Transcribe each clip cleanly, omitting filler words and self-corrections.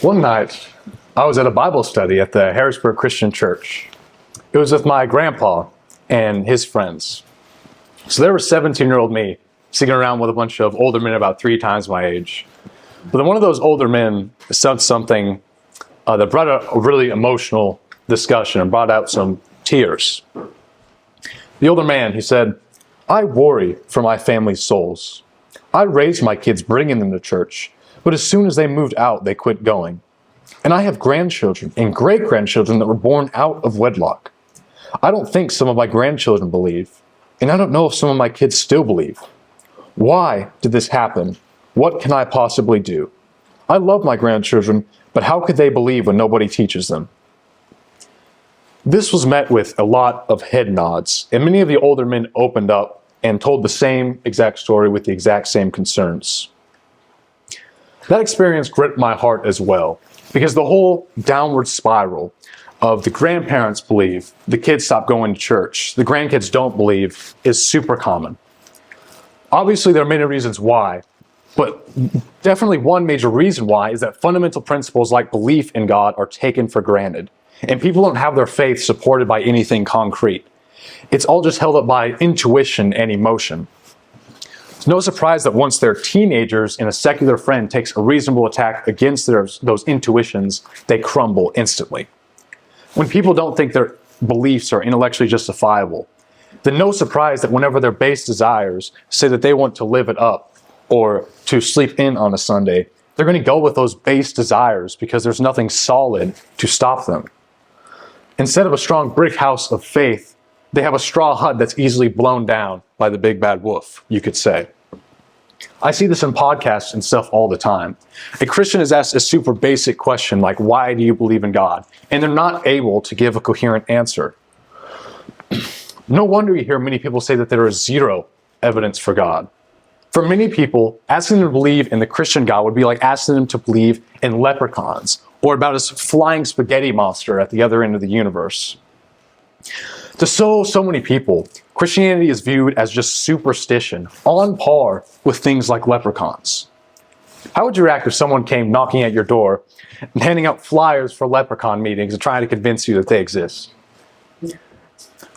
One night, I was at a Bible study at the Harrisburg Christian Church. It was with my grandpa and his friends. So there was 17-year-old me sitting around with a bunch of older men about 3 times my age. But then one of those older men said something that brought out a really emotional discussion and brought out some tears. The older man, he said, "I worry for my family's souls. I raised my kids bringing them to church, but as soon as they moved out, they quit going. And I have grandchildren and great-grandchildren that were born out of wedlock. I don't think some of my grandchildren believe, and I don't know if some of my kids still believe. Why did this happen? What can I possibly do? I love my grandchildren, but how could they believe when nobody teaches them?" This was met with a lot of head nods, and many of the older men opened up and told the same exact story with the exact same concerns. That experience gripped my heart as well, because the whole downward spiral of the grandparents believe, the kids stop going to church, the grandkids don't believe, is super common. Obviously, there are many reasons why, but definitely one major reason why is that fundamental principles like belief in God are taken for granted, and people don't have their faith supported by anything concrete. It's all just held up by intuition and emotion. It's no surprise that once they're teenagers and a secular friend takes a reasonable attack against those intuitions, they crumble instantly. When people don't think their beliefs are intellectually justifiable, then no surprise that whenever their base desires say that they want to live it up or to sleep in on a Sunday, they're going to go with those base desires because there's nothing solid to stop them. Instead of a strong brick house of faith, they have a straw hut that's easily blown down by the big bad wolf, you could say. I see this in podcasts and stuff all the time. A Christian is asked a super basic question like, why do you believe in God? And they're not able to give a coherent answer. No wonder you hear many people say that there is zero evidence for God. For many people, asking them to believe in the Christian God would be like asking them to believe in leprechauns or about a flying spaghetti monster at the other end of the universe. To so many people, Christianity is viewed as just superstition, on par with things like leprechauns. How would you react if someone came knocking at your door and handing out flyers for leprechaun meetings and trying to convince you that they exist?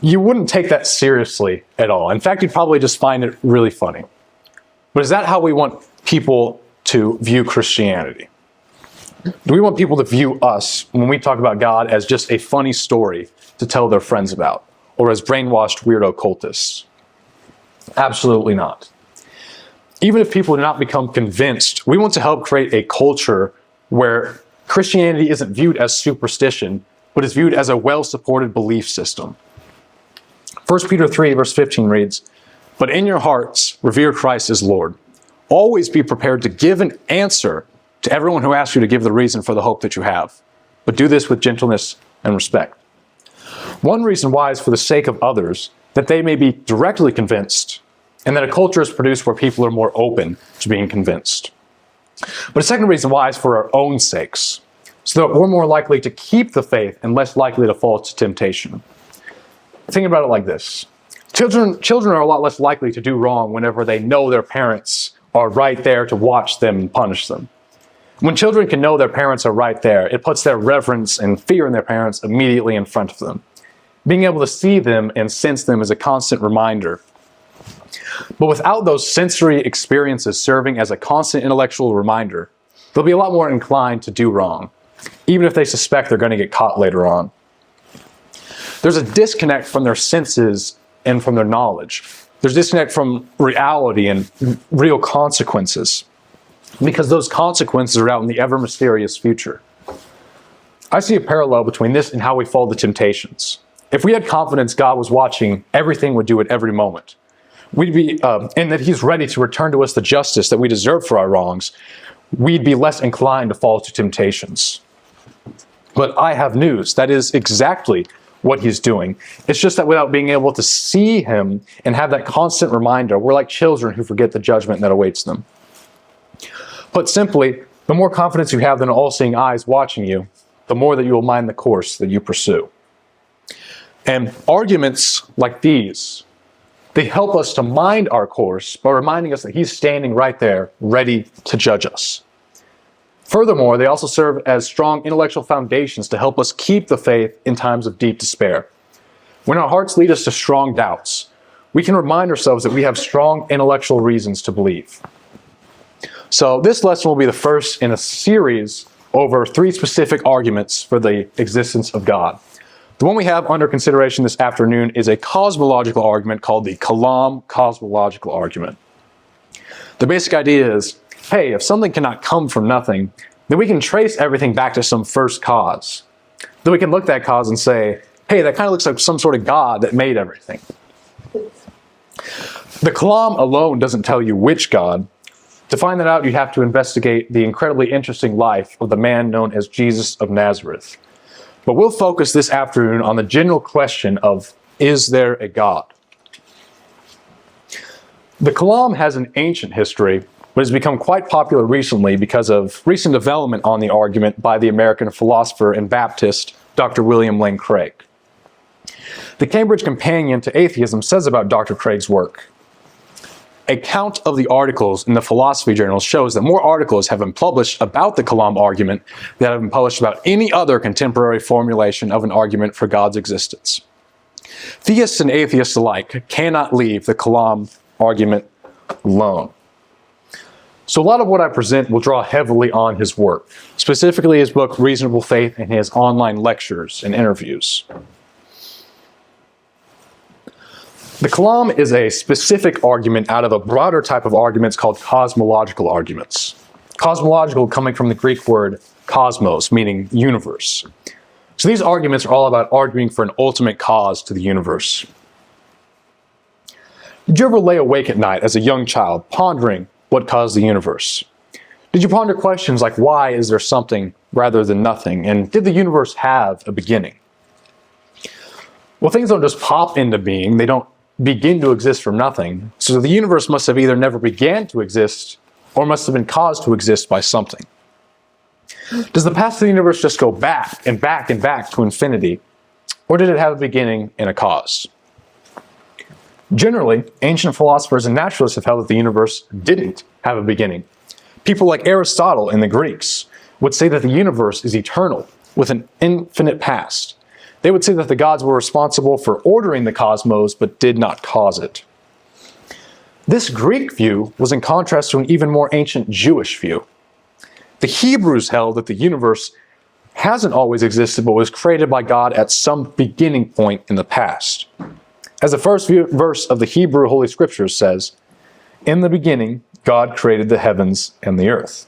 You wouldn't take that seriously at all. In fact, you'd probably just find it really funny. But is that how we want people to view Christianity? Do we want people to view us, when we talk about God, as just a funny story to tell their friends about, or as brainwashed weirdo cultists? Absolutely not. Even if people do not become convinced, we want to help create a culture where Christianity isn't viewed as superstition, but is viewed as a well-supported belief system. 1 Peter 3, verse 15 reads, "But in your hearts, revere Christ as Lord. Always be prepared to give an answer to everyone who asks you to give the reason for the hope that you have. But do this with gentleness and respect." One reason why is for the sake of others, that they may be directly convinced, and that a culture is produced where people are more open to being convinced. But a second reason why is for our own sakes, so that we're more likely to keep the faith and less likely to fall to temptation. Think about it like this. Children are a lot less likely to do wrong whenever they know their parents are right there to watch them and punish them. When children can know their parents are right there, it puts their reverence and fear in their parents immediately in front of them. Being able to see them and sense them is a constant reminder. But without those sensory experiences serving as a constant intellectual reminder, they'll be a lot more inclined to do wrong, even if they suspect they're going to get caught later on. There's a disconnect from their senses and from their knowledge. There's a disconnect from reality and real consequences, because those consequences are out in the ever-mysterious future. I see a parallel between this and how we fall to temptations. If we had confidence God was watching everything we do at every moment, we'd be, and that He's ready to return to us the justice that we deserve for our wrongs, we'd be less inclined to fall to temptations. But I have news. That is exactly what He's doing. It's just that without being able to see Him and have that constant reminder, we're like children who forget the judgment that awaits them. Put simply, the more confidence you have than all-seeing eyes watching you, the more that you will mind the course that you pursue. And arguments like these, they help us to mind our course by reminding us that He's standing right there, ready to judge us. Furthermore, they also serve as strong intellectual foundations to help us keep the faith in times of deep despair. When our hearts lead us to strong doubts, we can remind ourselves that we have strong intellectual reasons to believe. So this lesson will be the first in a series over 3 specific arguments for the existence of God. The one we have under consideration this afternoon is a cosmological argument called the Kalam cosmological argument. The basic idea is, hey, if something cannot come from nothing, then we can trace everything back to some first cause. Then we can look at that cause and say, hey, that kind of looks like some sort of God that made everything. The Kalam alone doesn't tell you which God. To find that out, you have to investigate the incredibly interesting life of the man known as Jesus of Nazareth. But we'll focus this afternoon on the general question of, is there a God? The Kalam has an ancient history, but has become quite popular recently because of recent development on the argument by the American philosopher and Baptist, Dr. William Lane Craig. The Cambridge Companion to Atheism says about Dr. Craig's work, a count of the articles in the philosophy journals shows that more articles have been published about the Kalam argument than have been published about any other contemporary formulation of an argument for God's existence. Theists and atheists alike cannot leave the Kalam argument alone. So a lot of what I present will draw heavily on his work, specifically his book Reasonable Faith and his online lectures and interviews. The Kalam is a specific argument out of a broader type of arguments called cosmological arguments. Cosmological coming from the Greek word cosmos, meaning universe. So these arguments are all about arguing for an ultimate cause to the universe. Did you ever lay awake at night as a young child, pondering what caused the universe? Did you ponder questions like, why is there something rather than nothing? And did the universe have a beginning? Well, things don't just pop into being, they don't begin to exist from nothing. So the universe must have either never began to exist or must have been caused to exist by something. Does the past of the universe just go back and back and back to infinity? Or did it have a beginning and a cause? Generally, ancient philosophers and naturalists have held that the universe didn't have a beginning. People like Aristotle and the Greeks would say that the universe is eternal, with an infinite past. They would say that the gods were responsible for ordering the cosmos, but did not cause it. This Greek view was in contrast to an even more ancient Jewish view. The Hebrews held that the universe hasn't always existed, but was created by God at some beginning point in the past. As the first verse of the Hebrew Holy Scriptures says, "In the beginning, God created the heavens and the earth."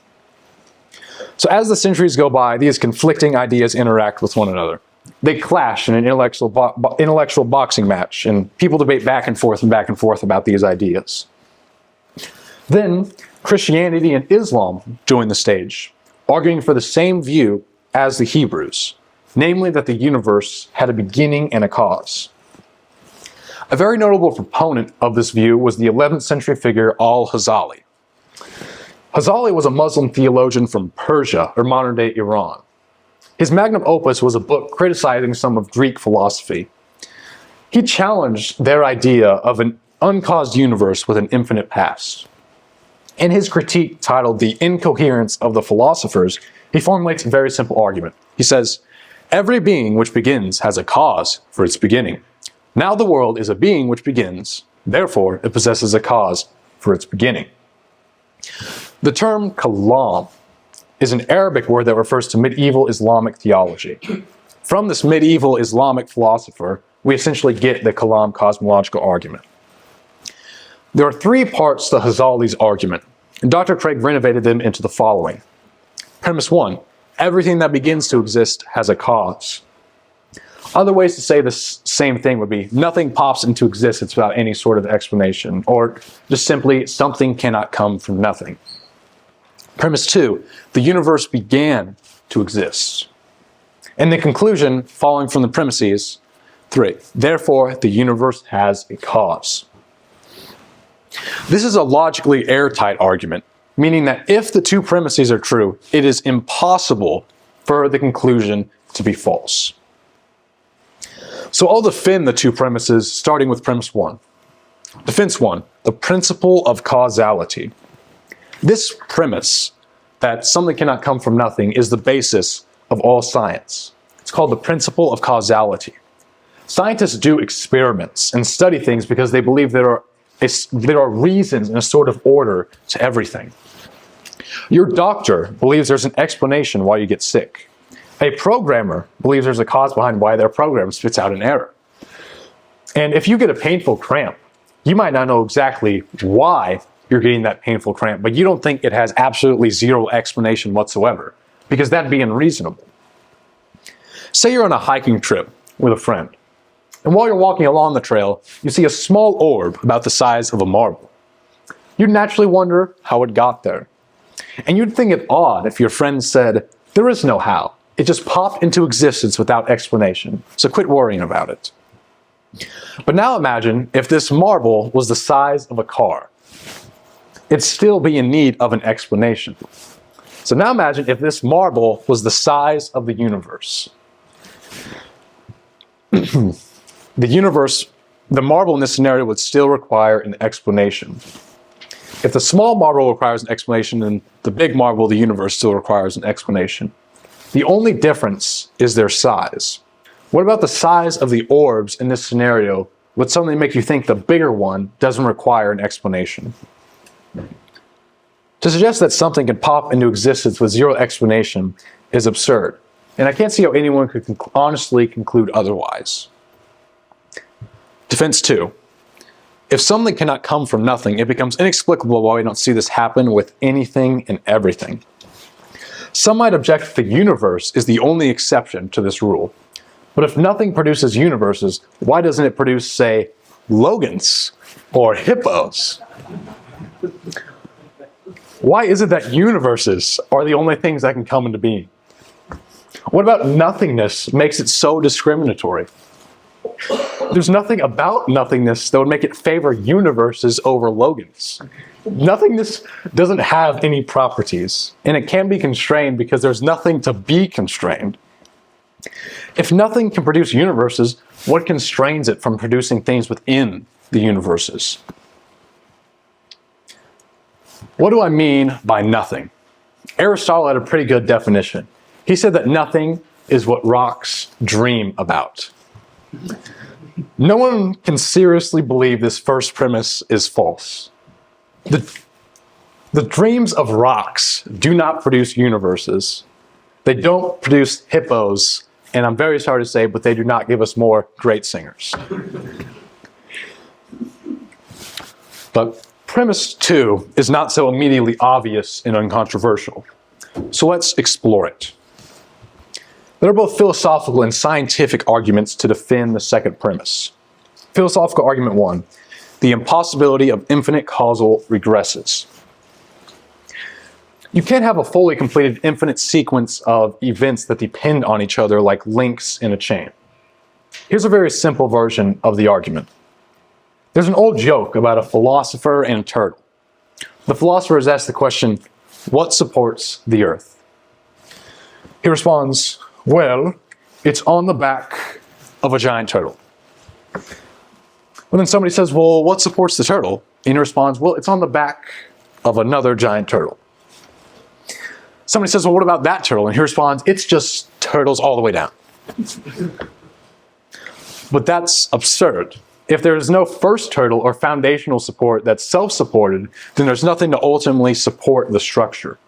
So as the centuries go by, these conflicting ideas interact with one another. They clash in an intellectual boxing match, and people debate back and forth about these ideas. Then, Christianity and Islam join the stage, arguing for the same view as the Hebrews, namely that the universe had a beginning and a cause. A very notable proponent of this view was the 11th century figure Al-Ghazali. Ghazali was a Muslim theologian from Persia, or modern-day Iran. His magnum opus was a book criticizing some of Greek philosophy. He challenged their idea of an uncaused universe with an infinite past. In his critique titled The Incoherence of the Philosophers, he formulates a very simple argument. He says, "Every being which begins has a cause for its beginning. Now the world is a being which begins, therefore it possesses a cause for its beginning." The term Kalam is an Arabic word that refers to medieval Islamic theology. From this medieval Islamic philosopher, we essentially get the Kalam cosmological argument. There are 3 parts to Ghazali's argument, and Dr. Craig renovated them into the following. Premise 1, everything that begins to exist has a cause. Other ways to say this same thing would be, nothing pops into existence without any sort of explanation, or just simply, something cannot come from nothing. Premise 2, the universe began to exist. And the conclusion, following from the premises, 3, therefore the universe has a cause. This is a logically airtight argument, meaning that if the 2 premises are true, it is impossible for the conclusion to be false. So I'll defend the 2 premises, starting with premise 1. Defense 1, the principle of causality. This premise that something cannot come from nothing is the basis of all science. It's called the principle of causality. Scientists do experiments and study things because they believe there are reasons and a sort of order to everything. Your doctor believes there's an explanation why you get sick. A programmer believes there's a cause behind why their program spits out an error. And if you get a painful cramp, you might not know exactly why you're getting that painful cramp, but you don't think it has absolutely zero explanation whatsoever, because that'd be unreasonable. Say you're on a hiking trip with a friend, and while you're walking along the trail, you see a small orb about the size of a marble. You'd naturally wonder how it got there. And you'd think it odd if your friend said, "There is no how. It just popped into existence without explanation, so quit worrying about it." But now imagine if this marble was the size of a car. It'd still be in need of an explanation. So now imagine if this marble was the size of the universe. The marble in this scenario would still require an explanation. If the small marble requires an explanation, then the big marble of the universe still requires an explanation. The only difference is their size. What about the size of the orbs in this scenario would suddenly make you think the bigger one doesn't require an explanation? To suggest that something can pop into existence with zero explanation is absurd, and I can't see how anyone could honestly conclude otherwise. Defense 2. If something cannot come from nothing, it becomes inexplicable why we don't see this happen with anything and everything. Some might object that the universe is the only exception to this rule. But if nothing produces universes, why doesn't it produce, say, Logans or hippos? Why is it that universes are the only things that can come into being? What about nothingness makes it so discriminatory? There's nothing about nothingness that would make it favor universes over Logans. Nothingness doesn't have any properties, and it can be constrained because there's nothing to be constrained. If nothing can produce universes, what constrains it from producing things within the universes? What do I mean by nothing? Aristotle had a pretty good definition. He said that nothing is what rocks dream about. No one can seriously believe this first premise is false. The dreams of rocks do not produce universes. They don't produce hippos, and I'm very sorry to say, but they do not give us more great singers. But premise 2 is not so immediately obvious and uncontroversial. So let's explore it. There are both philosophical and scientific arguments to defend the second premise. Philosophical argument 1, the impossibility of infinite causal regresses. You can't have a fully completed infinite sequence of events that depend on each other like links in a chain. Here's a very simple version of the argument. There's an old joke about a philosopher and a turtle. The philosopher is asked the question, what supports the earth? He responds, well, it's on the back of a giant turtle. Well, then somebody says, well, what supports the turtle? And he responds, well, it's on the back of another giant turtle. Somebody says, well, what about that turtle? And he responds, it's just turtles all the way down. But that's absurd. If there is no first turtle or foundational support that's self-supported, then there's nothing to ultimately support the structure.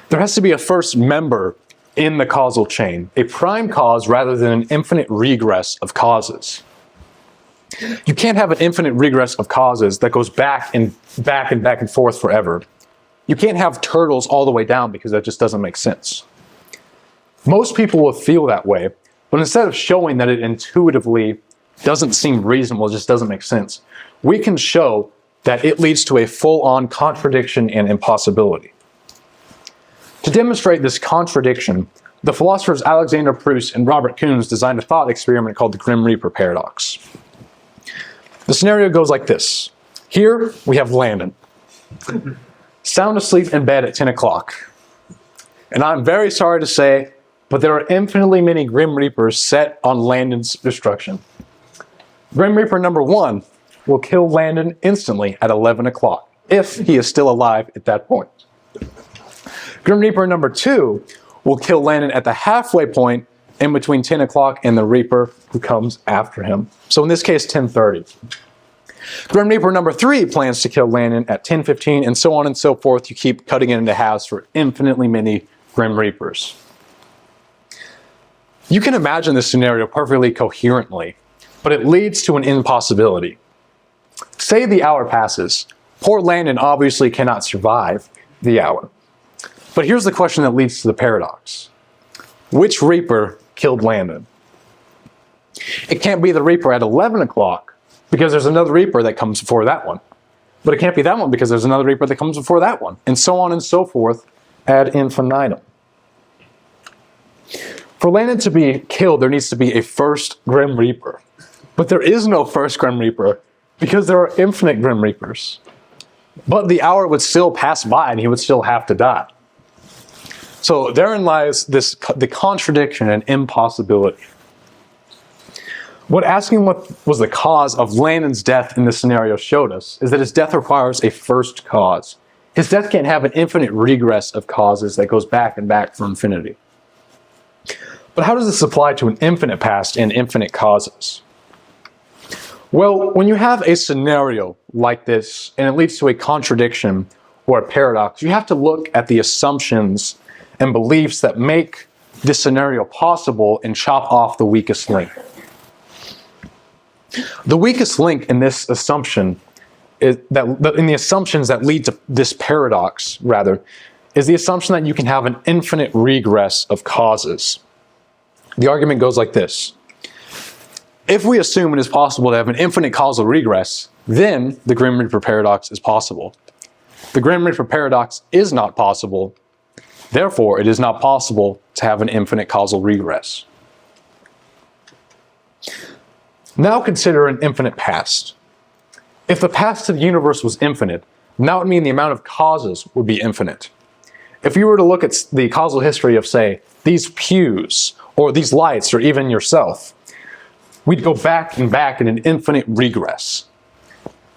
There has to be a first member in the causal chain, a prime cause rather than an infinite regress of causes. You can't have an infinite regress of causes that goes back and forth forever. You can't have turtles all the way down because that just doesn't make sense. Most people will feel that way, but instead of showing that it intuitively doesn't seem reasonable, it just doesn't make sense, we can show that it leads to a full-on contradiction and impossibility. To demonstrate this contradiction, the philosophers Alexander Proust and Robert Kuhn designed a thought experiment called the Grim Reaper paradox. The scenario goes like this. Here we have Landon, sound asleep in bed at 10 o'clock. And I'm very sorry to say, but there are infinitely many Grim Reapers set on Landon's destruction. Grim Reaper number 1 will kill Landon instantly at 11 o'clock, if he is still alive at that point. Grim Reaper number 2 will kill Landon at the halfway point in between 10 o'clock and the Reaper who comes after him. So in this case, 10:30. Grim Reaper number 3 plans to kill Landon at 10:15, and so on and so forth. You keep cutting it into halves for infinitely many Grim Reapers. You can imagine this scenario perfectly coherently, but it leads to an impossibility. Say the hour passes. Poor Landon obviously cannot survive the hour. But here's the question that leads to the paradox. Which Reaper killed Landon? It can't be the Reaper at 11 o'clock because there's another Reaper that comes before that one. But it can't be that one because there's another Reaper that comes before that one. And so on and so forth ad infinitum. For Landon to be killed, there needs to be a first Grim Reaper. But there is no first Grim Reaper because there are infinite Grim Reapers. But the hour would still pass by and he would still have to die. So therein lies the contradiction and impossibility. What asking what was the cause of Landon's death in this scenario showed us is that his death requires a first cause. His death can't have an infinite regress of causes that goes back and back for infinity. But how does this apply to an infinite past and infinite causes? Well, when you have a scenario like this and it leads to a contradiction or a paradox, you have to look at the assumptions and beliefs that make this scenario possible and chop off the weakest link. The weakest link in this assumption is that in the assumptions that lead to this paradox, rather, is the assumption that you can have an infinite regress of causes. The argument goes like this. If we assume it is possible to have an infinite causal regress, then the Grim Reaper paradox is possible. The Grim Reaper paradox is not possible. Therefore, it is not possible to have an infinite causal regress. Now consider an infinite past. If the past of the universe was infinite, that would mean the amount of causes would be infinite. If you were to look at the causal history of, say, these pews, or these lights, or even yourself, we'd go back and back in an infinite regress.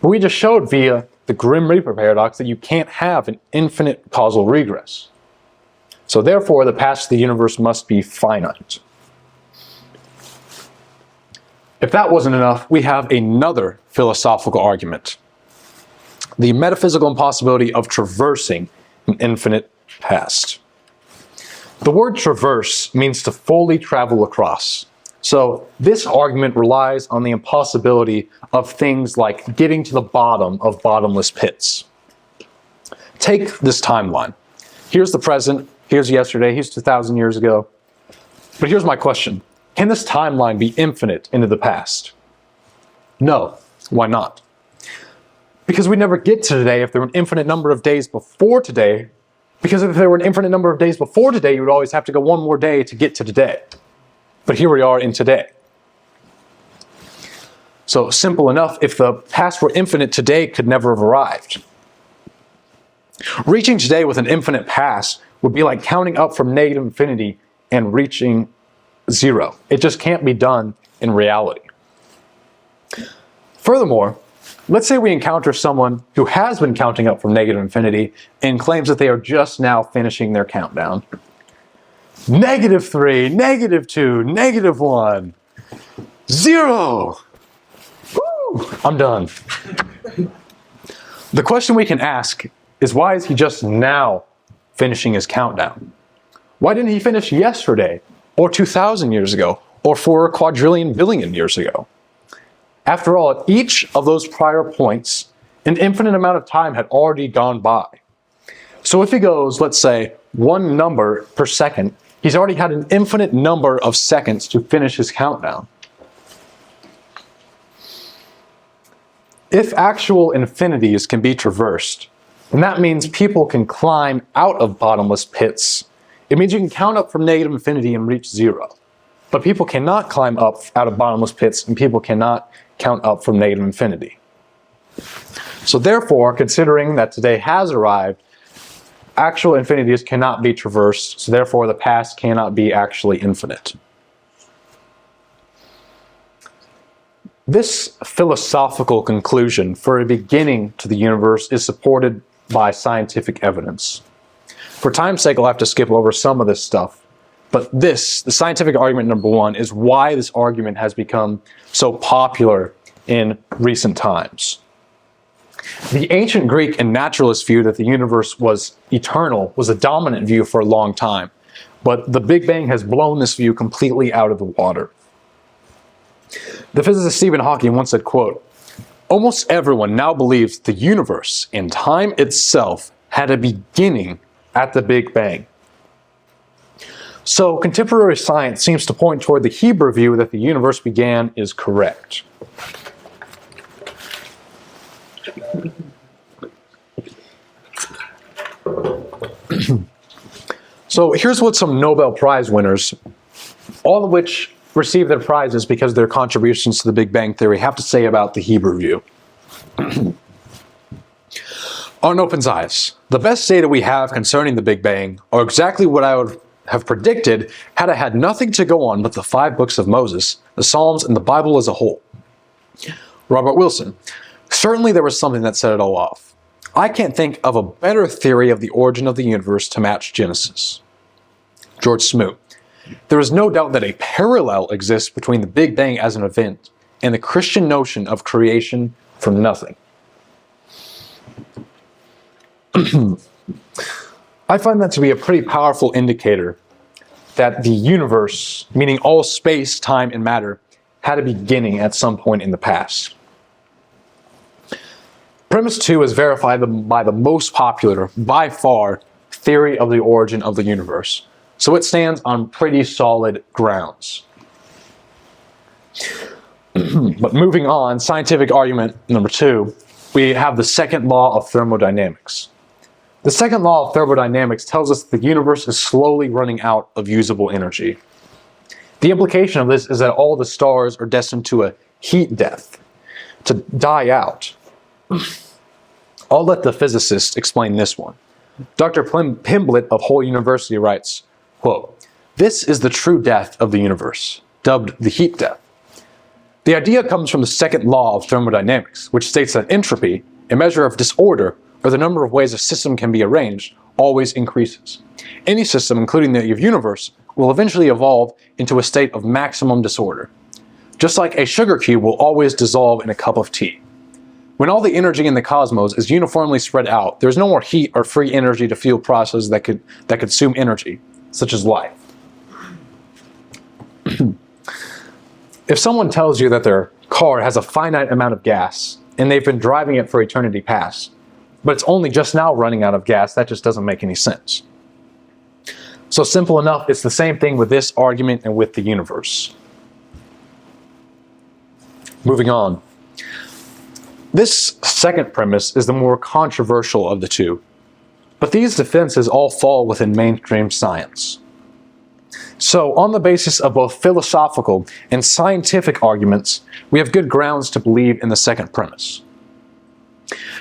But we just showed via the Grim Reaper paradox that you can't have an infinite causal regress. So therefore, the past of the universe must be finite. If that wasn't enough, we have another philosophical argument. The metaphysical impossibility of traversing an infinite past. The word traverse means to fully travel across. So this argument relies on the impossibility of things like getting to the bottom of bottomless pits. Take this timeline. Here's the present, here's yesterday, here's 2,000 years ago. But here's my question. Can this timeline be infinite into the past? No. Why not? Because we never get to today if there were an infinite number of days before today. Because if there were an infinite number of days before today, you would always have to go one more day to get to today. But here we are in today. So simple enough, if the past were infinite, today could never have arrived. Reaching today with an infinite past would be like counting up from negative infinity and reaching zero. It just can't be done in reality. Furthermore, let's say we encounter someone who has been counting up from negative infinity and claims that they are just now finishing their countdown. -3, -2, -1, 0. Woo! I'm done. The question we can ask is, why is he just now finishing his countdown? Why didn't he finish yesterday, or 2,000 years ago, or 4 quadrillion billion years ago? After all, at each of those prior points, an infinite amount of time had already gone by. So if he goes, let's say, 1 number per second, he's already had an infinite number of seconds to finish his countdown. If actual infinities can be traversed, then that means people can climb out of bottomless pits. It means you can count up from negative infinity and reach 0. But people cannot climb up out of bottomless pits, and people cannot count up from negative infinity. So therefore, considering that today has arrived, actual infinities cannot be traversed, so therefore the past cannot be actually infinite. This philosophical conclusion for a beginning to the universe is supported by scientific evidence. For time's sake, I'll have to skip over some of this stuff. But this, the scientific argument number one, is why this argument has become so popular in recent times. The ancient Greek and naturalist view that the universe was eternal was a dominant view for a long time, but the Big Bang has blown this view completely out of the water. The physicist Stephen Hawking once said, quote, "Almost everyone now believes the universe and time itself had a beginning at the Big Bang." So contemporary science seems to point toward the Hebrew view that the universe began is correct. So here's what some Nobel Prize winners, all of which received their prizes because of their contributions to the Big Bang Theory, have to say about the Hebrew view. On Open's eyes, the best data we have concerning the Big Bang are exactly what I would have predicted had I had nothing to go on but the 5 books of Moses, the Psalms, and the Bible as a whole. Robert Wilson, certainly there was something that set it all off. I can't think of a better theory of the origin of the universe to match Genesis. George Smoot, there is no doubt that a parallel exists between the Big Bang as an event and the Christian notion of creation from nothing. I find that to be a pretty powerful indicator that the universe, meaning all space, time, and matter, had a beginning at some point in the past. Premise 2 is verified by the most popular, by far, theory of the origin of the universe. So it stands on pretty solid grounds. But moving on, scientific argument number 2, we have the second law of thermodynamics. The second law of thermodynamics tells us that the universe is slowly running out of usable energy. The implication of this is that all the stars are destined to a heat death, to die out. I'll let the physicist explain this one. Dr. Pimblett of Hull University writes, quote, "This is the true death of the universe, dubbed the heat death. The idea comes from the second law of thermodynamics, which states that entropy, a measure of disorder, or the number of ways a system can be arranged, always increases. Any system, including the universe, will eventually evolve into a state of maximum disorder. Just like a sugar cube will always dissolve in a cup of tea. When all the energy in the cosmos is uniformly spread out, there's no more heat or free energy to fuel processes that consume energy, such as life." If someone tells you that their car has a finite amount of gas, and they've been driving it for eternity past, but it's only just now running out of gas, that just doesn't make any sense. So simple enough, it's the same thing with this argument and with the universe. Moving on. This second premise is the more controversial of the two, but these defenses all fall within mainstream science. So, on the basis of both philosophical and scientific arguments, we have good grounds to believe in the second premise.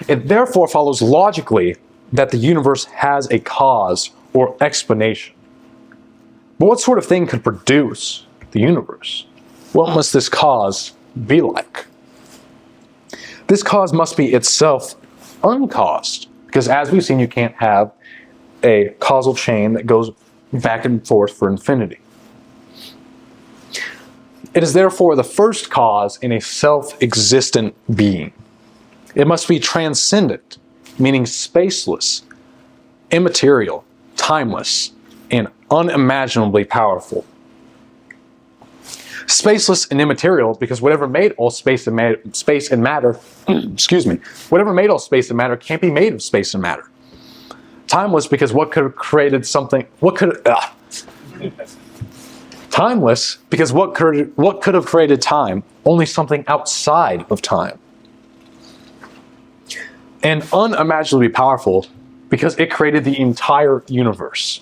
It therefore follows logically that the universe has a cause or explanation. But what sort of thing could produce the universe? What must this cause be like? This cause must be itself uncaused, because as we've seen, you can't have a causal chain that goes back and forth for infinity. It is therefore the first cause in a self-existent being. It must be transcendent, meaning spaceless, immaterial, timeless, and unimaginably powerful. Spaceless and immaterial because whatever made all space and matter, excuse me, whatever made all space and matter can't be made of space and matter. Timeless because what could have created something? Timeless because what could have created time? Only something outside of time. And unimaginably powerful because it created the entire universe.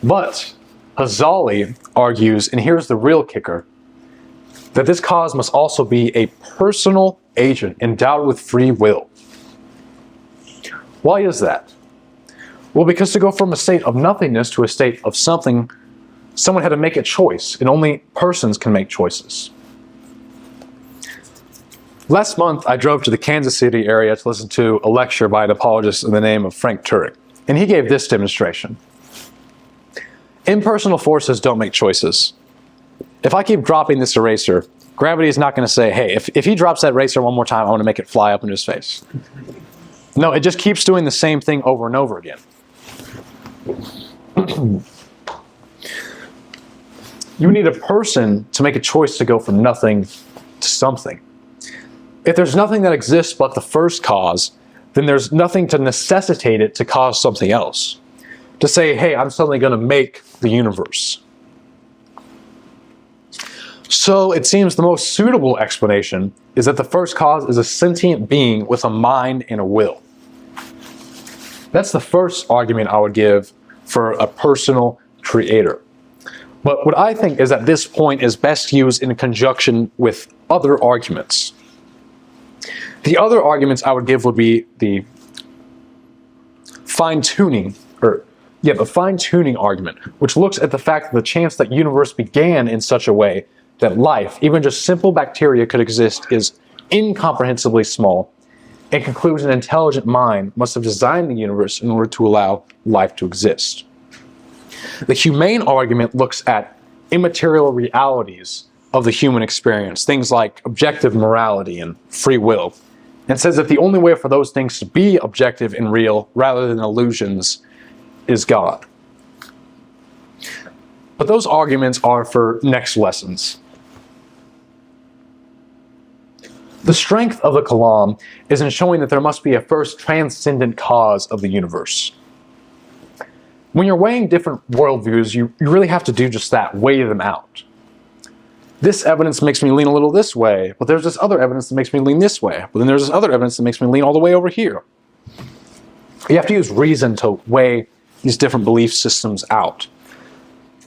But Hazali argues, and here's the real kicker, that this cause must also be a personal agent endowed with free will. Why is that? Well, because to go from a state of nothingness to a state of something, someone had to make a choice, and only persons can make choices. Last month, I drove to the Kansas City area to listen to a lecture by an apologist in the name of Frank Turek. And he gave this demonstration. Impersonal forces don't make choices. If I keep dropping this eraser, gravity is not going to say, hey, if he drops that eraser one more time, I want to make it fly up into his face. No, it just keeps doing the same thing over and over again. You need a person to make a choice to go from nothing to something. If there's nothing that exists but the first cause, then there's nothing to necessitate it to cause something else. To say, hey, I'm suddenly going to make the universe. So it seems the most suitable explanation is that the first cause is a sentient being with a mind and a will. That's the first argument I would give for a personal creator. But what I think is at this point is best used in conjunction with other arguments. The other arguments I would give would be the fine-tuning argument, which looks at the fact that the chance that the universe began in such a way that life, even just simple bacteria, could exist is incomprehensibly small, and concludes an intelligent mind must have designed the universe in order to allow life to exist. The humane argument looks at immaterial realities of the human experience, things like objective morality and free will, and says that the only way for those things to be objective and real rather than illusions is God. But those arguments are for next lessons. The strength of the Kalam is in showing that there must be a first transcendent cause of the universe. When you're weighing different worldviews, you really have to do just that, weigh them out. This evidence makes me lean a little this way, but there's this other evidence that makes me lean this way, but then there's this other evidence that makes me lean all the way over here. You have to use reason to weigh these different belief systems out.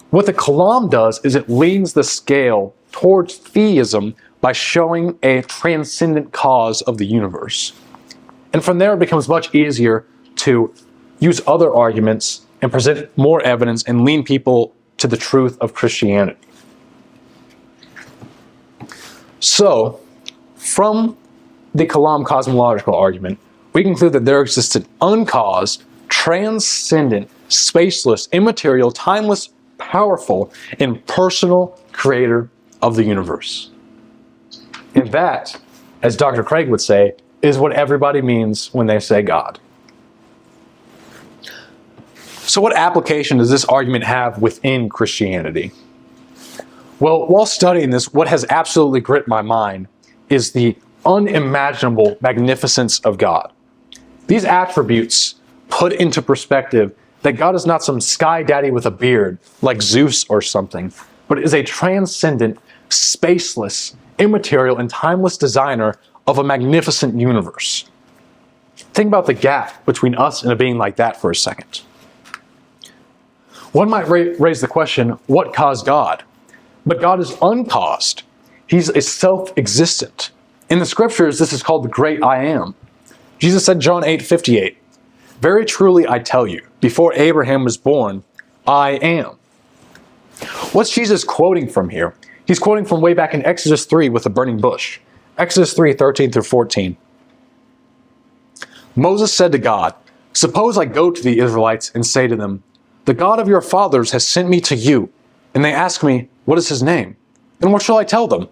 What the Kalam does is it leans the scale towards theism by showing a transcendent cause of the universe. And from there it becomes much easier to use other arguments and present more evidence and lean people to the truth of Christianity. So, from the Kalam cosmological argument, we conclude that there exists an uncaused, transcendent, spaceless, immaterial, timeless, powerful, and personal creator of the universe. And that, as Dr. Craig would say, is what everybody means when they say God. So what application does this argument have within Christianity? Well, while studying this, what has absolutely gripped my mind is the unimaginable magnificence of God. These attributes put into perspective that God is not some sky daddy with a beard, like Zeus or something, but is a transcendent, spaceless, immaterial, and timeless designer of a magnificent universe. Think about the gap between us and a being like that for a second. One might raise the question, what caused God? But God is uncaused. He's a self-existent. In the scriptures, this is called the great I am. Jesus said, John 8:58, "Very truly I tell you, before Abraham was born, I am." What's Jesus quoting from here? He's quoting from way back in Exodus 3 with the burning bush. Exodus 3:13 through 14. Moses said to God, "Suppose I go to the Israelites and say to them, 'The God of your fathers has sent me to you,' and they ask me, 'What is his name?' Then what shall I tell them?"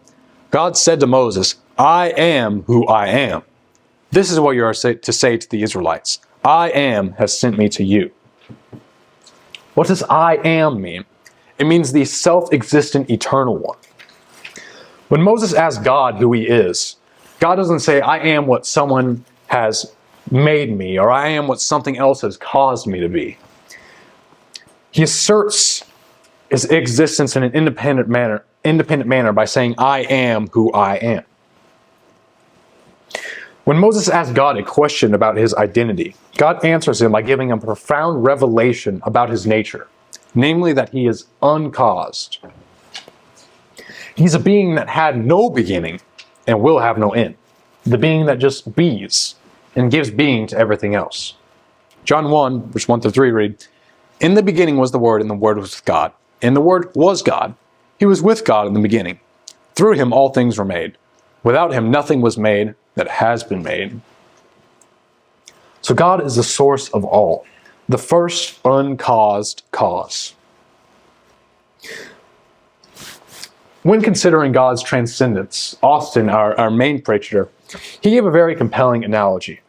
God said to Moses, "I am who I am. This is what you are to say to the Israelites. I am has sent me to you." What does I am mean? It means the self-existent eternal one. When Moses asks God who he is, God doesn't say, "I am what someone has made me," or "I am what something else has caused me to be." He asserts his existence in an independent manner by saying, "I am who I am." When Moses asks God a question about his identity, God answers him by giving him a profound revelation about his nature, namely that he is uncaused. He's a being that had no beginning and will have no end. The being that just bees and gives being to everything else. John 1, verse 1 through 3 read, "In the beginning was the Word, and the Word was with God. And the Word was God. He was with God in the beginning. Through him all things were made. Without him nothing was made that has been made." So God is the source of all. the first uncaused cause. When considering God's transcendence, Austin, our main preacher, he gave a very compelling analogy.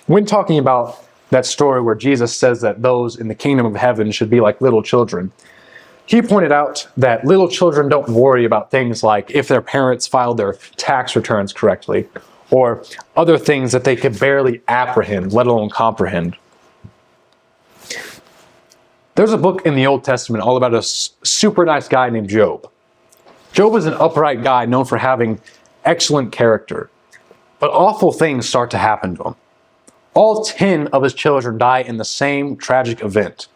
When talking about that story where Jesus says that those in the kingdom of heaven should be like little children, he pointed out that little children don't worry about things like if their parents filed their tax returns correctly, or other things that they could barely apprehend, let alone comprehend. There's a book in the Old Testament all about a super nice guy named Job. Job is an upright guy known for having excellent character, but awful things start to happen to him. All 10 of his children die in the same tragic event,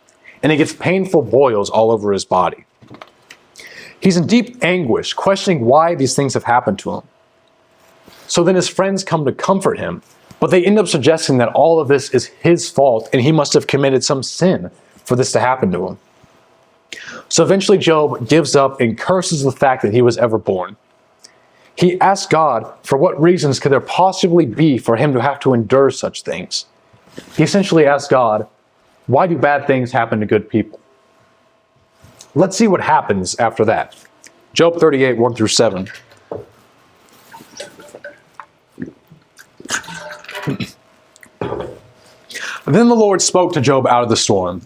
and he gets painful boils all over his body. He's in deep anguish, questioning why these things have happened to him. So then his friends come to comfort him, but they end up suggesting that all of this is his fault and he must have committed some sin for this to happen to him. So eventually Job gives up and curses the fact that he was ever born. He asks God for what reasons could there possibly be for him to have to endure such things. He essentially asks God, why do bad things happen to good people? Let's see what happens after that. Job 38, 1 through 7. Then the Lord spoke to Job out of the storm.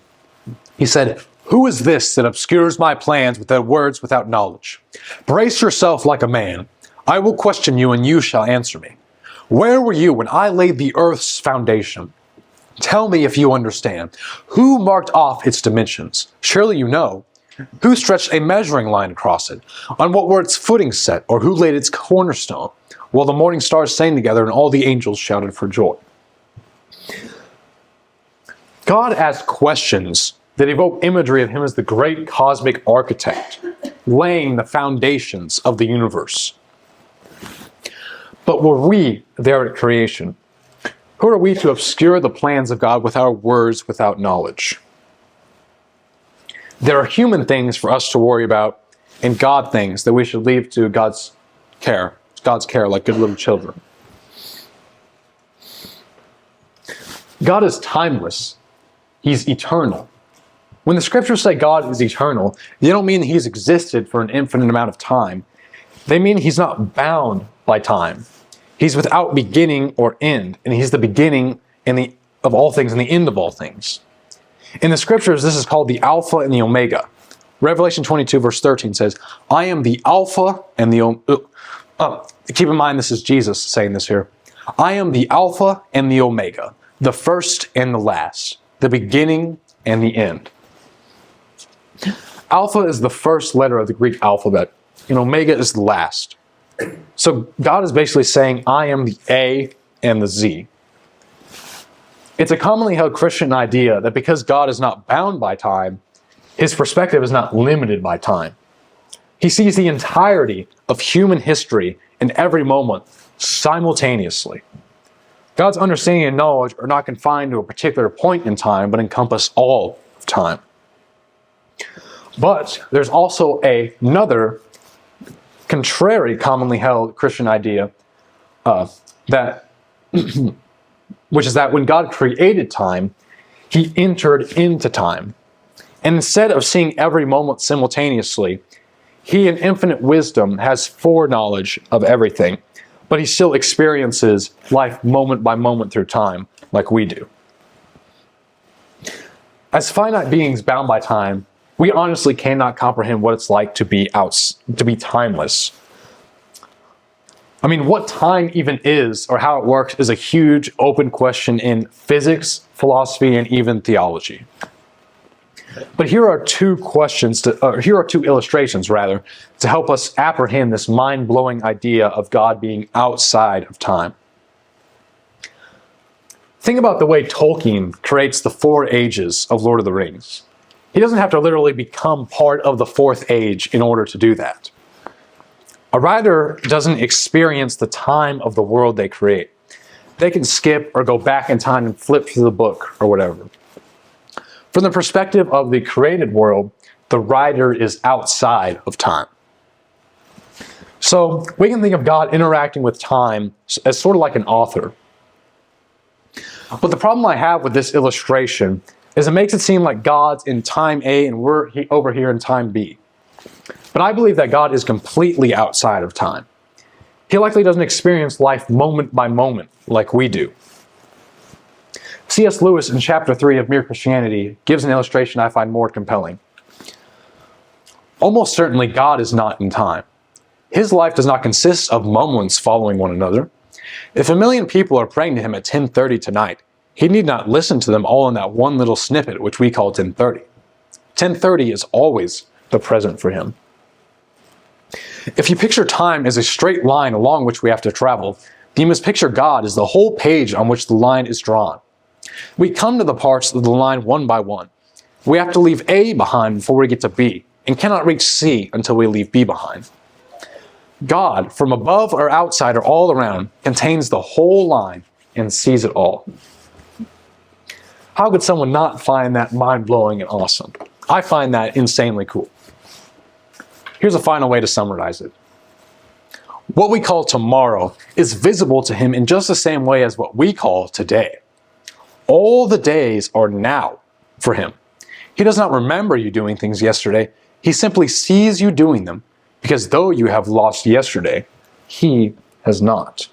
He said, "Who is this that obscures my plans with their words without knowledge? Brace yourself like a man. I will question you, and you shall answer me. Where were you when I laid the earth's foundation? Tell me if you understand. Who marked off its dimensions? Surely you know. Who stretched a measuring line across it? On what were its footings set, or who laid its cornerstone? While the morning stars sang together and all the angels shouted for joy." God asks questions that evoke imagery of him as the great cosmic architect, laying the foundations of the universe. But were we there at creation? Who are we to obscure the plans of God with our words without knowledge? There are human things for us to worry about and God things that we should leave to God's care like good little children. God is timeless. He's eternal. When the scriptures say God is eternal, they don't mean he's existed for an infinite amount of time. They mean he's not bound by time. He's without beginning or end, and he's the beginning of all things and the end of all things. In the scriptures, this is called the Alpha and the Omega. Revelation 22 verse 13 says, "I am the Alpha and the Omega." Keep in mind, this is Jesus saying this here. "I am the Alpha and the Omega, the first and the last, the beginning and the end." Alpha is the first letter of the Greek alphabet, and Omega is the last. So God is basically saying, I am the A and the Z. It's a commonly held Christian idea that because God is not bound by time, his perspective is not limited by time. He sees the entirety of human history in every moment simultaneously. God's understanding and knowledge are not confined to a particular point in time, but encompass all of time. But there's also another contrary commonly held Christian idea that which is that when God created time, he entered into time. And instead of seeing every moment simultaneously, he in infinite wisdom has foreknowledge of everything, but he still experiences life moment by moment through time like we do. As finite beings bound by time, we honestly cannot comprehend what it's like to be timeless. I mean, what time even is or how it works is a huge open question in physics, philosophy, and even theology. But here are two illustrations to help us apprehend this mind-blowing idea of God being outside of time. Think about the way Tolkien creates the 4 ages of Lord of the Rings. He doesn't have to literally become part of the 4th age in order to do that. A writer doesn't experience the time of the world they create. They can skip or go back in time and flip through the book or whatever. From the perspective of the created world, the writer is outside of time. So we can think of God interacting with time as sort of like an author. But the problem I have with this illustration is it makes it seem like God's in time A and we're over here in time B. But I believe that God is completely outside of time. He likely doesn't experience life moment by moment like we do. C.S. Lewis in chapter 3 of Mere Christianity gives an illustration I find more compelling. Almost certainly God is not in time. His life does not consist of moments following one another. If 1 million people are praying to him at 10:30 tonight, he need not listen to them all in that one little snippet which we call 10:30. 10:30 is always the present for him. If you picture time as a straight line along which we have to travel, then you must picture God as the whole page on which the line is drawn. We come to the parts of the line one by one. We have to leave A behind before we get to B, and cannot reach C until we leave B behind. God, from above or outside or all around, contains the whole line and sees it all. How could someone not find that mind-blowing and awesome? I find that insanely cool. Here's a final way to summarize it. What we call tomorrow is visible to him in just the same way as what we call today. All the days are now for him. He does not remember you doing things yesterday. He simply sees you doing them, because though you have lost yesterday, he has not.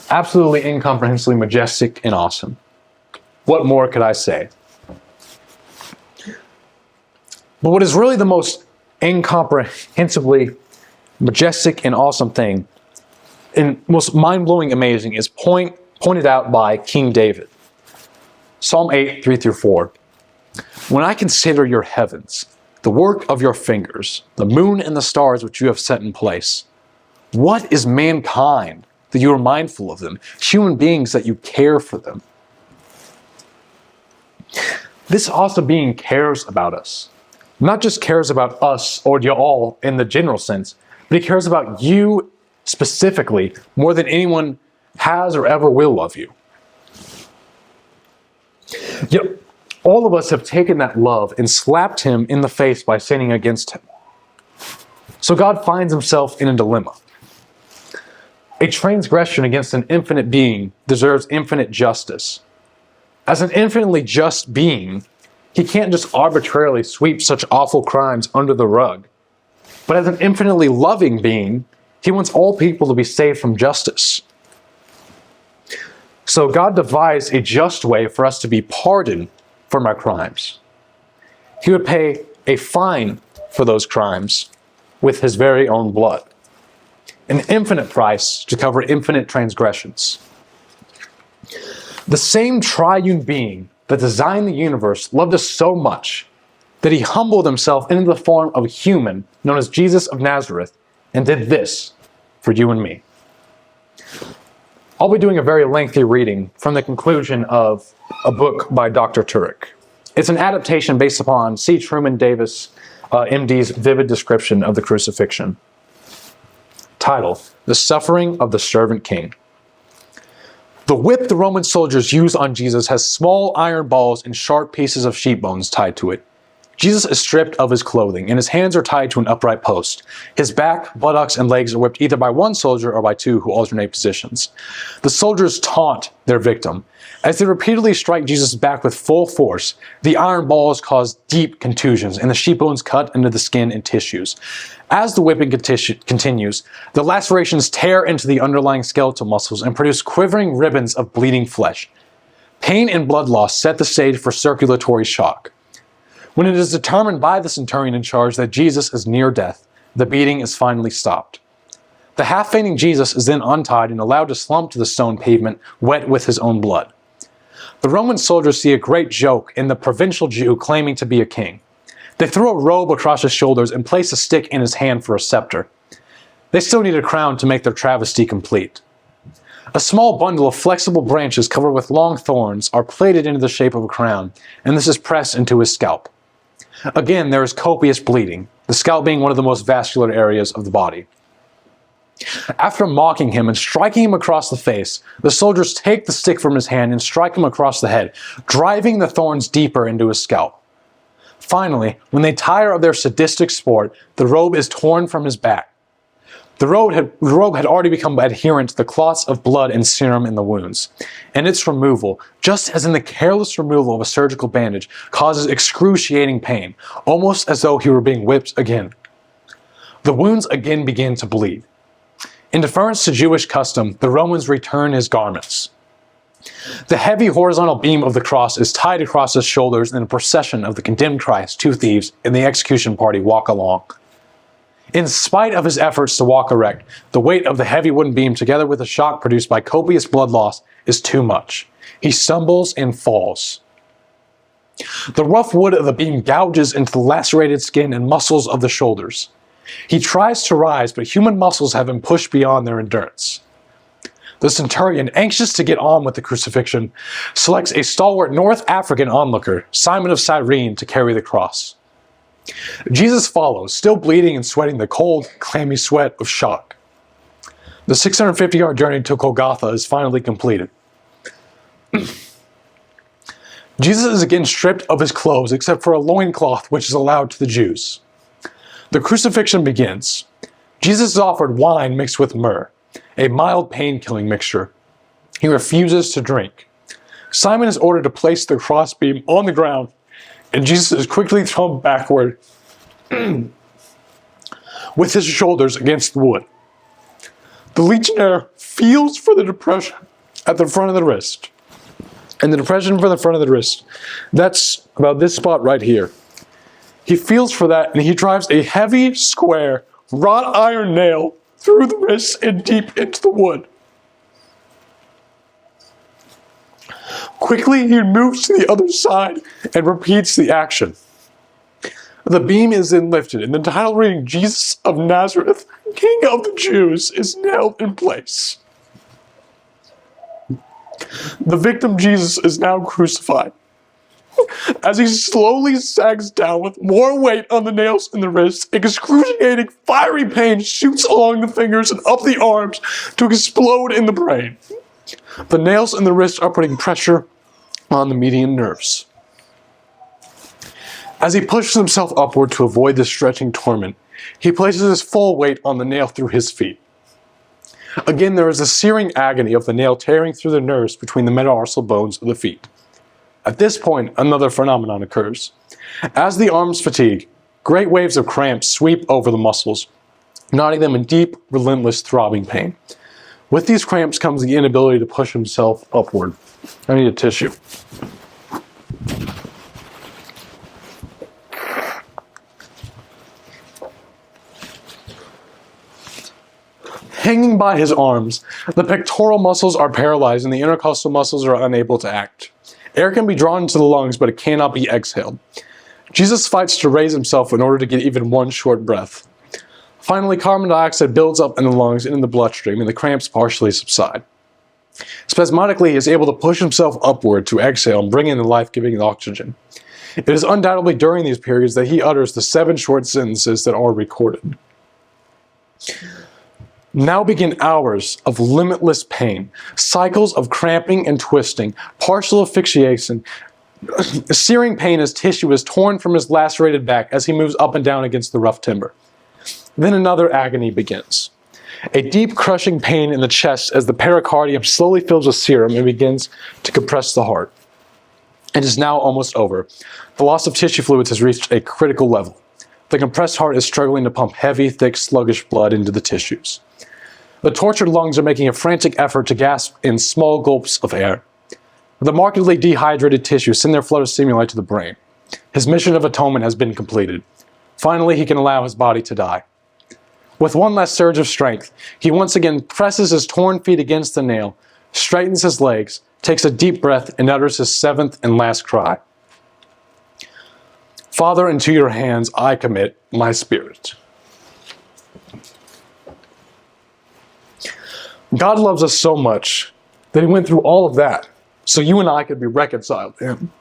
Absolutely incomprehensibly majestic and awesome. What more could I say? But what is really the most incomprehensibly majestic and awesome thing, and most mind-blowing amazing, is pointed out by King David. Psalm 8, 3-4. When I consider your heavens, the work of your fingers, the moon and the stars which you have set in place, what is mankind that you are mindful of them, human beings that you care for them? This awesome being cares about us. Not just cares about us or y'all in the general sense, but he cares about you specifically more than anyone has or ever will love you. Yet, all of us have taken that love and slapped him in the face by sinning against him. So God finds himself in a dilemma. A transgression against an infinite being deserves infinite justice. As an infinitely just being, he can't just arbitrarily sweep such awful crimes under the rug. But as an infinitely loving being, he wants all people to be saved from justice. So God devised a just way for us to be pardoned from our crimes. He would pay a fine for those crimes with his very own blood. An infinite price to cover infinite transgressions. The same triune being that designed the universe loved us so much that he humbled himself into the form of a human known as Jesus of Nazareth and did this for you and me. I'll be doing a very lengthy reading from the conclusion of a book by Dr. Turek. It's an adaptation based upon C. Truman Davis, MD's vivid description of the crucifixion. Title: The Suffering of the Servant King. The whip the Roman soldiers used on Jesus has small iron balls and sharp pieces of sheep bones tied to it. Jesus is stripped of his clothing, and his hands are tied to an upright post. His back, buttocks, and legs are whipped either by one soldier or by two who alternate positions. The soldiers taunt their victim. As they repeatedly strike Jesus' back with full force, the iron balls cause deep contusions, and the sheep bones cut into the skin and tissues. As the whipping continues, the lacerations tear into the underlying skeletal muscles and produce quivering ribbons of bleeding flesh. Pain and blood loss set the stage for circulatory shock. When it is determined by the centurion in charge that Jesus is near death, the beating is finally stopped. The half-fainting Jesus is then untied and allowed to slump to the stone pavement, wet with his own blood. The Roman soldiers see a great joke in the provincial Jew claiming to be a king. They throw a robe across his shoulders and place a stick in his hand for a scepter. They still need a crown to make their travesty complete. A small bundle of flexible branches covered with long thorns are plaited into the shape of a crown, and this is pressed into his scalp. Again, there is copious bleeding, the scalp being one of the most vascular areas of the body. After mocking him and striking him across the face, the soldiers take the stick from his hand and strike him across the head, driving the thorns deeper into his scalp. Finally, when they tire of their sadistic sport, the robe is torn from his back. The robe had already become adherent to the clots of blood and serum in the wounds, and its removal, just as in the careless removal of a surgical bandage, causes excruciating pain, almost as though he were being whipped again. The wounds again began to bleed. In deference to Jewish custom, the Romans return his garments. The heavy horizontal beam of the cross is tied across his shoulders, and a procession of the condemned Christ, two thieves, and the execution party walk along. In spite of his efforts to walk erect, the weight of the heavy wooden beam, together with the shock produced by copious blood loss, is too much. He stumbles and falls. The rough wood of the beam gouges into the lacerated skin and muscles of the shoulders. He tries to rise, but human muscles have been pushed beyond their endurance. The centurion, anxious to get on with the crucifixion, selects a stalwart North African onlooker, Simon of Cyrene, to carry the cross. Jesus follows, still bleeding and sweating the cold, clammy sweat of shock. The 650-yard journey to Golgotha is finally completed. Jesus is again stripped of his clothes except for a loincloth which is allowed to the Jews. The crucifixion begins. Jesus is offered wine mixed with myrrh, a mild pain-killing mixture. He refuses to drink. Simon is ordered to place the crossbeam on the ground, and Jesus is quickly thrown backward with his shoulders against the wood. The legionnaire feels for the depression at the front of the wrist. And the depression for the front of the wrist, that's about this spot right here. He feels for that, and he drives a heavy, square, wrought iron nail through the wrist and deep into the wood. Quickly, he moves to the other side and repeats the action. The beam is then lifted, and the title reading, Jesus of Nazareth, King of the Jews, is nailed in place. The victim Jesus is now crucified. As he slowly sags down with more weight on the nails in the wrist, excruciating fiery pain shoots along the fingers and up the arms to explode in the brain. The nails in the wrist are putting pressure on the median nerves. As he pushes himself upward to avoid the stretching torment, he places his full weight on the nail through his feet. Again, there is a searing agony of the nail tearing through the nerves between the metatarsal bones of the feet. At this point, another phenomenon occurs. As the arms fatigue, great waves of cramps sweep over the muscles, knotting them in deep, relentless, throbbing pain. With these cramps comes the inability to push himself upward. I need a tissue. Hanging by his arms, the pectoral muscles are paralyzed and the intercostal muscles are unable to act. Air can be drawn into the lungs, but it cannot be exhaled. Jesus fights to raise himself in order to get even one short breath. Finally, carbon dioxide builds up in the lungs and in the bloodstream, and the cramps partially subside. Spasmodically, he is able to push himself upward to exhale and bring in the life-giving oxygen. It is undoubtedly during these periods that he utters the 7 short sentences that are recorded. Now begin hours of limitless pain, cycles of cramping and twisting, partial asphyxiation, searing pain as tissue is torn from his lacerated back as he moves up and down against the rough timber. Then another agony begins. A deep crushing pain in the chest as the pericardium slowly fills with serum and begins to compress the heart. It is now almost over. The loss of tissue fluids has reached a critical level. The compressed heart is struggling to pump heavy, thick, sluggish blood into the tissues. The tortured lungs are making a frantic effort to gasp in small gulps of air. The markedly dehydrated tissues send their flow of stimuli to the brain. His mission of atonement has been completed. Finally, he can allow his body to die. With one last surge of strength, he once again presses his torn feet against the nail, straightens his legs, takes a deep breath, and utters his 7th and last cry. Father, into your hands I commit my spirit. God loves us so much that he went through all of that so you and I could be reconciled to him.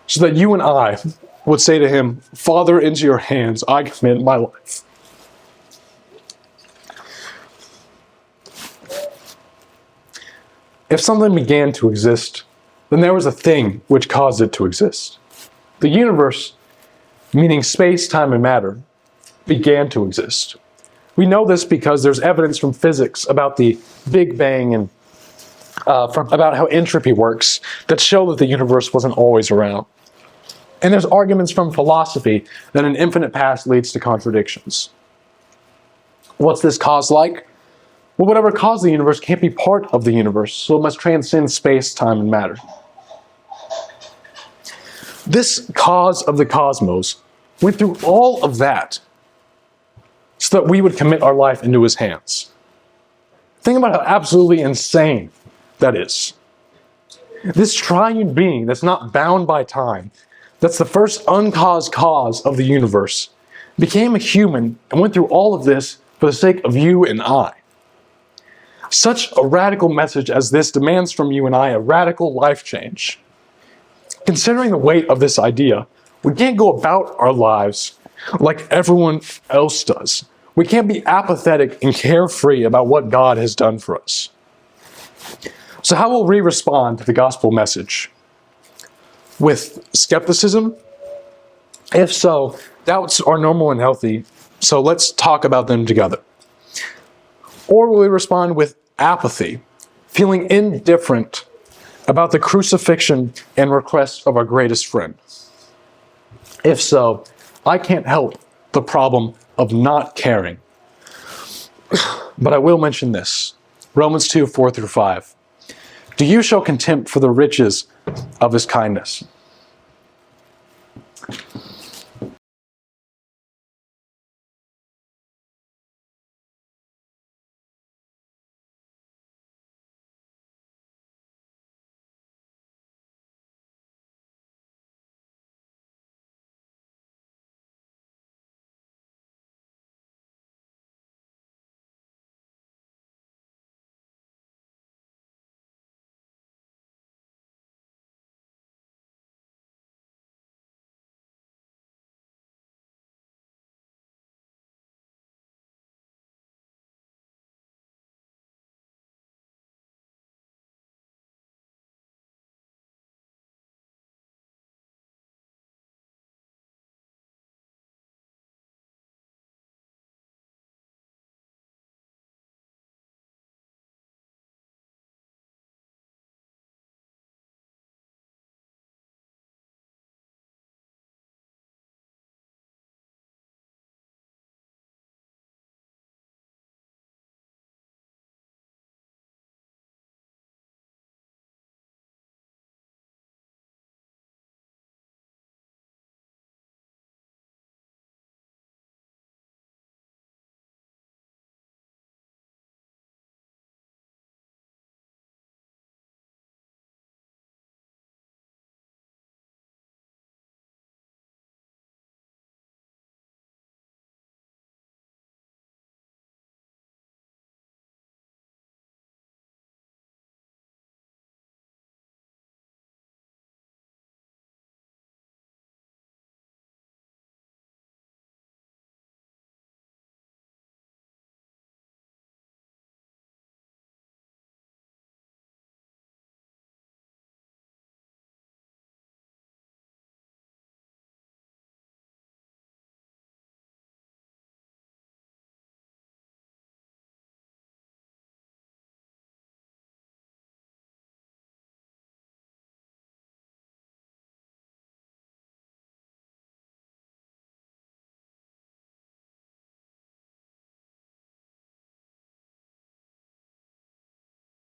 So that you and I would say to him, Father, into your hands I commit my life. If something began to exist, then there was a thing which caused it to exist. The universe, meaning space, time, and matter, began to exist. We know this because there's evidence from physics about the Big Bang and about how entropy works that show that the universe wasn't always around. And there's arguments from philosophy that an infinite past leads to contradictions. What's this cause like? Well, whatever caused the universe can't be part of the universe, so it must transcend space, time, and matter. This cause of the cosmos went through all of that so that we would commit our life into his hands. Think about how absolutely insane that is. This triune being that's not bound by time, that's the first uncaused cause of the universe, became a human and went through all of this for the sake of you and I. Such a radical message as this demands from you and I a radical life change. Considering the weight of this idea, we can't go about our lives like everyone else does. We can't be apathetic and carefree about what God has done for us. So how will we respond to the gospel message? With skepticism? If so, doubts are normal and healthy, so let's talk about them together. Or will we respond with apathy, feeling indifferent about the crucifixion and request of our greatest friend? If so, I can't help the problem of not caring. But I will mention this. Romans 2, 4-5. Do you show contempt for the riches of his kindness?